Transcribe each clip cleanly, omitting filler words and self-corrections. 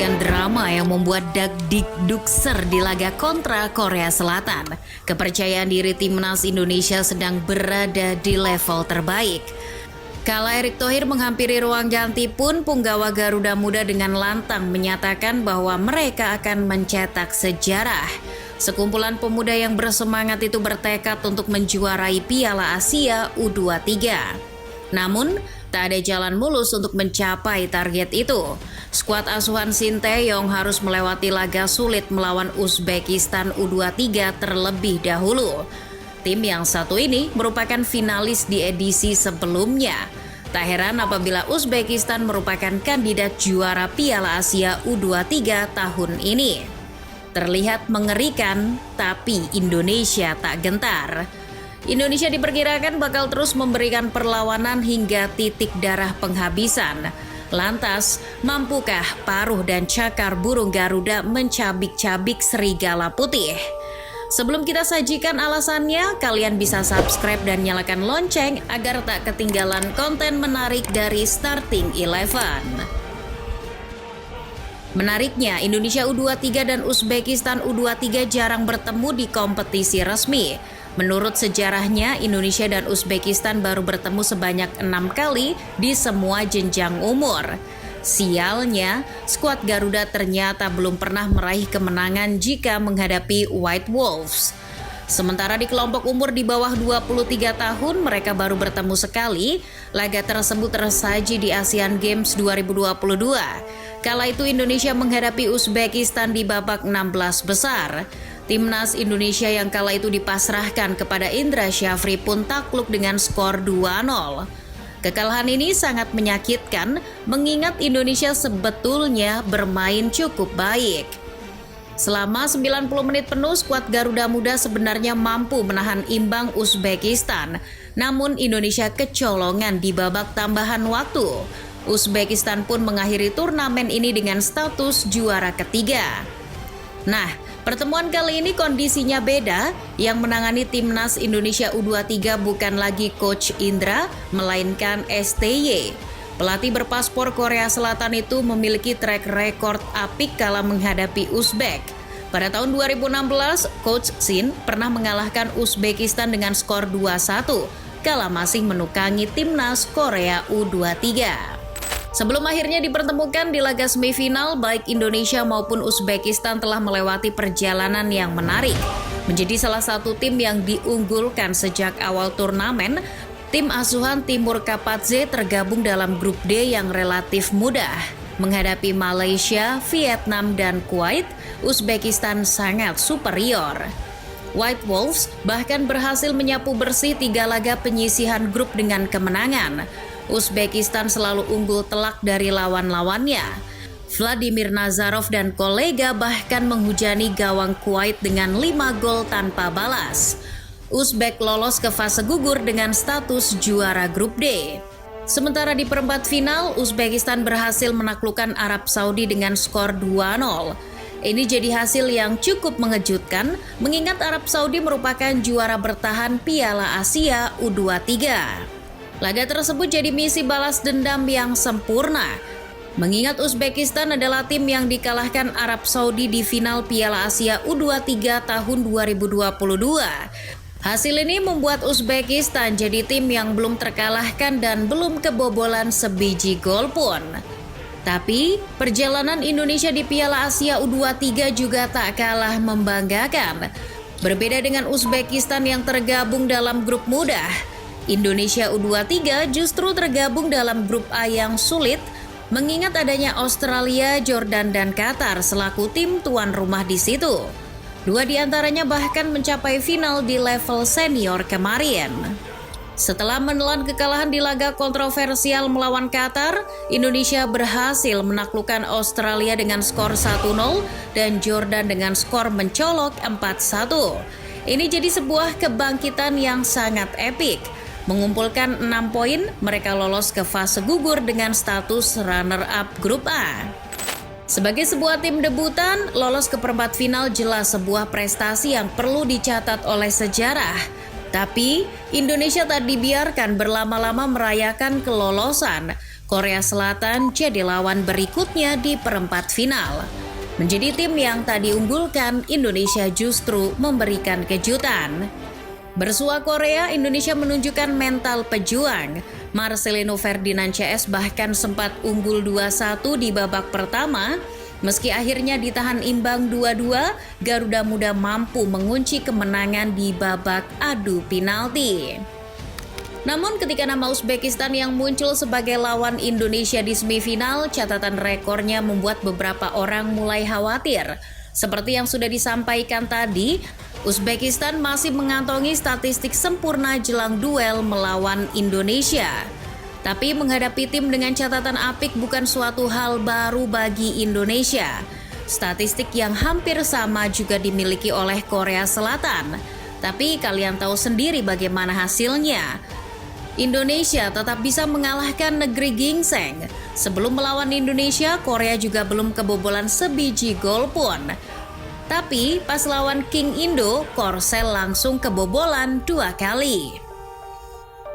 menyajikan drama yang membuat dagdikdukser di laga kontra Korea Selatan. Kepercayaan diri timnas Indonesia sedang berada di level terbaik. Kala Erick Thohir menghampiri ruang ganti pun, punggawa Garuda Muda dengan lantang menyatakan bahwa mereka akan mencetak sejarah. Sekumpulan pemuda yang bersemangat itu bertekad untuk menjuarai Piala Asia U23. Namun, tak ada jalan mulus untuk mencapai target itu. Skuad asuhan Sinteyong harus melewati laga sulit melawan Uzbekistan U23 terlebih dahulu. Tim yang satu ini merupakan finalis di edisi sebelumnya. Tak heran apabila Uzbekistan merupakan kandidat juara Piala Asia U23 tahun ini. Terlihat mengerikan, tapi Indonesia tak gentar. Indonesia diperkirakan bakal terus memberikan perlawanan hingga titik darah penghabisan. Lantas, mampukah paruh dan cakar burung Garuda mencabik-cabik serigala putih? Sebelum kita sajikan alasannya, kalian bisa subscribe dan nyalakan lonceng agar tak ketinggalan konten menarik dari Starting Eleven. Menariknya, Indonesia U23 dan Uzbekistan U23 jarang bertemu di kompetisi resmi. Menurut sejarahnya, Indonesia dan Uzbekistan baru bertemu sebanyak 6 kali di semua jenjang umur. Sialnya, skuad Garuda ternyata belum pernah meraih kemenangan jika menghadapi White Wolves. Sementara di kelompok umur di bawah 23 tahun, mereka baru bertemu sekali. Laga tersebut tersaji di Asian Games 2022. Kala itu Indonesia menghadapi Uzbekistan di babak 16 besar. Timnas Indonesia yang kala itu dipasrahkan kepada Indra Syafri pun takluk dengan skor 2-0. Kekalahan ini sangat menyakitkan mengingat Indonesia sebetulnya bermain cukup baik. Selama 90 menit penuh, skuad Garuda Muda sebenarnya mampu menahan imbang Uzbekistan. Namun Indonesia kecolongan di babak tambahan waktu. Uzbekistan pun mengakhiri turnamen ini dengan status juara ketiga. Nah, pertemuan kali ini kondisinya beda. Yang menangani timnas Indonesia U23 bukan lagi Coach Indra, melainkan STY. Pelatih berpaspor Korea Selatan itu memiliki track record apik kala menghadapi Uzbek. Pada tahun 2016, Coach Shin pernah mengalahkan Uzbekistan dengan skor 2-1 kala masih menukangi timnas Korea U23. Sebelum akhirnya dipertemukan di laga semifinal, baik Indonesia maupun Uzbekistan telah melewati perjalanan yang menarik. Menjadi salah satu tim yang diunggulkan sejak awal turnamen, tim asuhan Timur Kapadze tergabung dalam grup D yang relatif mudah. Menghadapi Malaysia, Vietnam, dan Kuwait, Uzbekistan sangat superior. White Wolves bahkan berhasil menyapu bersih 3 laga penyisihan grup dengan kemenangan. Uzbekistan selalu unggul telak dari lawan-lawannya. Vladimir Nazarov dan kolega bahkan menghujani gawang Kuwait dengan 5 gol tanpa balas. Uzbek lolos ke fase gugur dengan status juara grup D. Sementara di perempat final, Uzbekistan berhasil menaklukkan Arab Saudi dengan skor 2-0. Ini jadi hasil yang cukup mengejutkan, mengingat Arab Saudi merupakan juara bertahan Piala Asia U23. Laga tersebut jadi misi balas dendam yang sempurna. Mengingat Uzbekistan adalah tim yang dikalahkan Arab Saudi di final Piala Asia U23 tahun 2022. Hasil ini membuat Uzbekistan jadi tim yang belum terkalahkan dan belum kebobolan sebiji gol pun. Tapi, perjalanan Indonesia di Piala Asia U23 juga tak kalah membanggakan. Berbeda dengan Uzbekistan yang tergabung dalam grup mudah, Indonesia U23 justru tergabung dalam grup A yang sulit, mengingat adanya Australia, Jordan, dan Qatar selaku tim tuan rumah di situ. 2 diantaranya bahkan mencapai final di level senior kemarin. Setelah menelan kekalahan di laga kontroversial melawan Qatar, Indonesia berhasil menaklukkan Australia dengan skor 1-0 dan Jordan dengan skor mencolok 4-1. Ini jadi sebuah kebangkitan yang sangat epik. Mengumpulkan 6 poin, mereka lolos ke fase gugur dengan status runner-up grup A. Sebagai sebuah tim debutan, lolos ke perempat final jelas sebuah prestasi yang perlu dicatat oleh sejarah. Tapi, Indonesia tak dibiarkan berlama-lama merayakan kelolosan. Korea Selatan jadi lawan berikutnya di perempat final. Menjadi tim yang tak diunggulkan, Indonesia justru memberikan kejutan. Bersua Korea, Indonesia menunjukkan mental pejuang. Marcelino Ferdinand CS bahkan sempat unggul 2-1 di babak pertama. Meski akhirnya ditahan imbang 2-2, Garuda Muda mampu mengunci kemenangan di babak adu penalti. Namun ketika nama Uzbekistan yang muncul sebagai lawan Indonesia di semifinal, catatan rekornya membuat beberapa orang mulai khawatir. Seperti yang sudah disampaikan tadi, Uzbekistan masih mengantongi statistik sempurna jelang duel melawan Indonesia. Tapi menghadapi tim dengan catatan apik bukan suatu hal baru bagi Indonesia. Statistik yang hampir sama juga dimiliki oleh Korea Selatan. Tapi kalian tahu sendiri bagaimana hasilnya. Indonesia tetap bisa mengalahkan negeri gingseng. Sebelum melawan Indonesia, Korea juga belum kebobolan sebiji gol pun. Tapi pas lawan King Indo, Korsel langsung kebobolan 2 kali.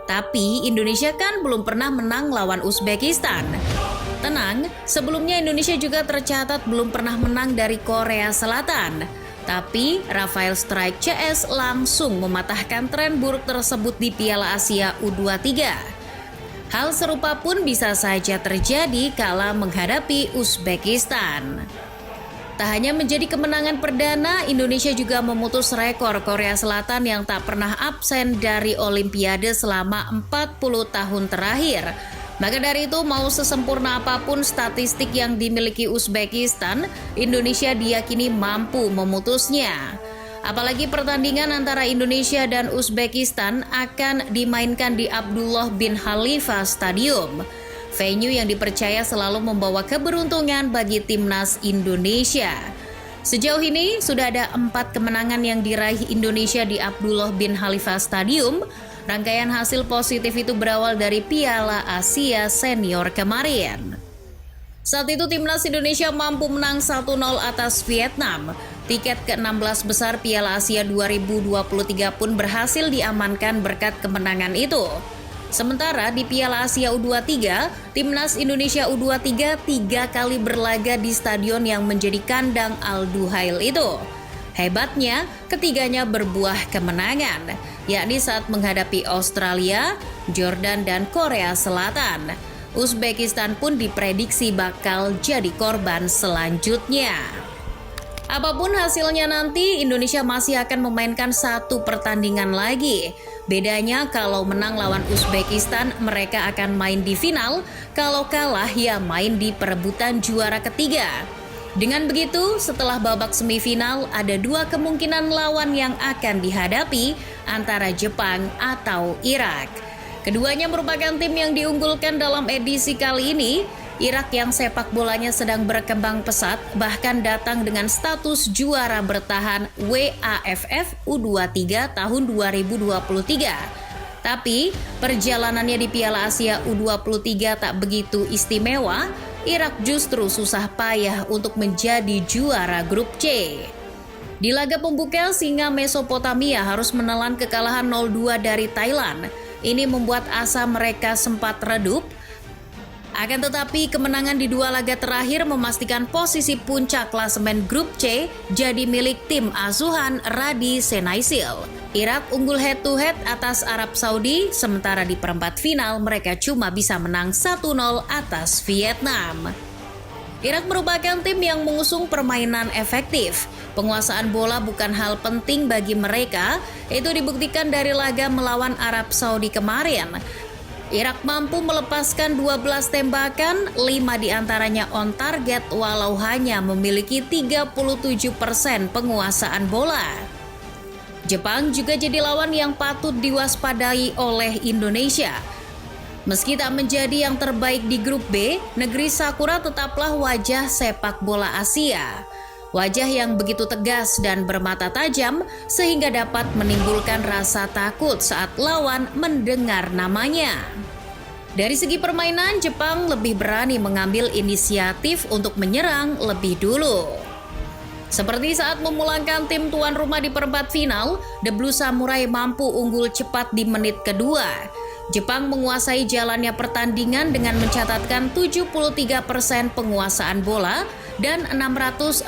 Tapi Indonesia kan belum pernah menang lawan Uzbekistan. Tenang, sebelumnya Indonesia juga tercatat belum pernah menang dari Korea Selatan. Tapi Rafael Strike CS langsung mematahkan tren buruk tersebut di Piala Asia U23. Hal serupa pun bisa saja terjadi kala menghadapi Uzbekistan. Tak hanya menjadi kemenangan perdana, Indonesia juga memutus rekor Korea Selatan yang tak pernah absen dari Olimpiade selama 40 tahun terakhir. Maka dari itu, mau sesempurna apapun statistik yang dimiliki Uzbekistan, Indonesia diyakini mampu memutusnya. Apalagi pertandingan antara Indonesia dan Uzbekistan akan dimainkan di Abdullah bin Khalifa Stadium. Venue yang dipercaya selalu membawa keberuntungan bagi timnas Indonesia. Sejauh ini sudah ada 4 kemenangan yang diraih Indonesia di Abdullah bin Khalifa Stadium. Rangkaian hasil positif itu berawal dari Piala Asia Senior kemarin. Saat itu timnas Indonesia mampu menang 1-0 atas Vietnam. Tiket ke-16 besar Piala Asia 2023 pun berhasil diamankan berkat kemenangan itu. Sementara di Piala Asia U23, timnas Indonesia U23 3 kali berlaga di stadion yang menjadi kandang Al Duhail itu. Hebatnya, ketiganya berbuah kemenangan, yakni saat menghadapi Australia, Jordan, dan Korea Selatan. Uzbekistan pun diprediksi bakal jadi korban selanjutnya. Apapun hasilnya nanti, Indonesia masih akan memainkan 1 pertandingan lagi. Bedanya kalau menang lawan Uzbekistan, mereka akan main di final. Kalau kalah, ya main di perebutan juara ketiga. Dengan begitu, setelah babak semifinal, ada 2 kemungkinan lawan yang akan dihadapi antara Jepang atau Irak. Keduanya merupakan tim yang diunggulkan dalam edisi kali ini. Irak yang sepak bolanya sedang berkembang pesat bahkan datang dengan status juara bertahan WAFF U23 tahun 2023. Tapi perjalanannya di Piala Asia U23 tak begitu istimewa. Irak justru susah payah untuk menjadi juara grup C. Di laga pembuka, singa Mesopotamia harus menelan kekalahan 0-2 dari Thailand. Ini membuat asa mereka sempat redup. Akan tetapi kemenangan di 2 laga terakhir memastikan posisi puncak klasemen grup C jadi milik tim asuhan Radi Senaisil. Irak unggul head-to-head atas Arab Saudi, sementara di perempat final mereka cuma bisa menang 1-0 atas Vietnam. Irak merupakan tim yang mengusung permainan efektif. Penguasaan bola bukan hal penting bagi mereka, itu dibuktikan dari laga melawan Arab Saudi kemarin. Irak mampu melepaskan 12 tembakan, 5 diantaranya on target walau hanya memiliki 37% penguasaan bola. Jepang juga jadi lawan yang patut diwaspadai oleh Indonesia. Meski tak menjadi yang terbaik di grup B, negeri Sakura tetaplah wajah sepak bola Asia. Wajah yang begitu tegas dan bermata tajam sehingga dapat menimbulkan rasa takut saat lawan mendengar namanya. Dari segi permainan, Jepang lebih berani mengambil inisiatif untuk menyerang lebih dulu. Seperti saat memulangkan tim tuan rumah di perempat final, The Blue Samurai mampu unggul cepat di menit kedua. Jepang menguasai jalannya pertandingan dengan mencatatkan 73% penguasaan bola dan 667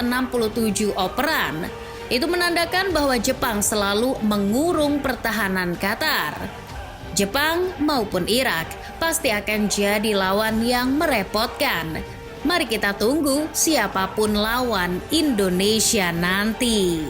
operan. Itu menandakan bahwa Jepang selalu mengurung pertahanan Qatar. Jepang maupun Irak pasti akan jadi lawan yang merepotkan. Mari kita tunggu siapapun lawan Indonesia nanti.